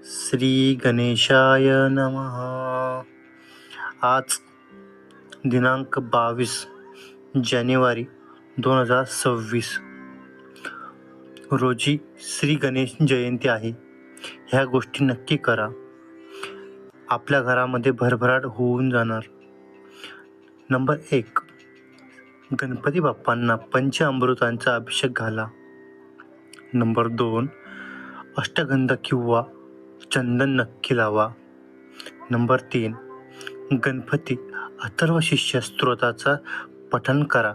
श्री गणेशाय नमः. आज दिनांक 22 जानेवारी 2026 रोजी श्री गणेश जयंती आहे. ह्या गोष्टी नक्की करा, आपल्या घरामध्ये भरभराट होऊन जाणार. नंबर 1, गणपती बाप्पांना पंचामृतांचा अभिषेक घाला. नंबर 2, अष्टगंध किंवा चंदन नक्की लावा. नंबर 3, गणपती अथर्वशीर्ष स्तोत्राचा पठण करा.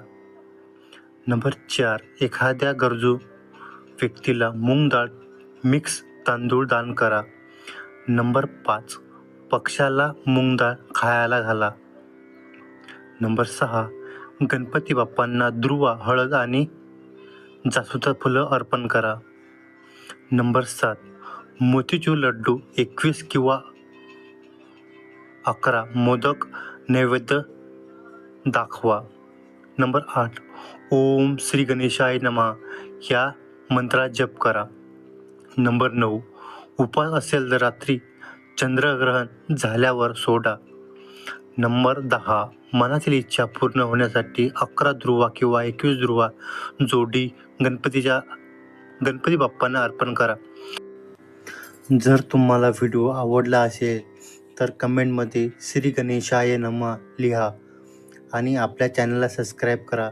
नंबर 4, एखाद्या गरजू व्यक्तीला मूग डाळ मिक्स तांदूळ दान करा. नंबर 5, पक्ष्याला मूग डाळ खायला घाला. नंबर 6, गणपती बाप्पांना दुर्वा, हळद आणि जास्वंद फुलं अर्पण करा. नंबर 7, मोतीचूर लड्डू 21 किंवा 11 मोदक नैवेद्य दाखवा. नंबर 8, ओम श्री गणेशाय नमः या मंत्राचा जप करा. नंबर 9, उपवास असेल तर रात्री चंद्रग्रहण झाल्यावर सोडा. नंबर 10, मनातील इच्छा पूर्ण होण्यासाठी 11 दुर्वा किंवा 21 दुर्वा जोडी गणपती बाप्पांना अर्पण करा. जर तुम्हाला व्हिडिओ आवडला असेल तर कमेंटमध्ये श्री गणेशाय नमः लिहा आणि आपल्या चॅनलला सबस्क्राईब करा.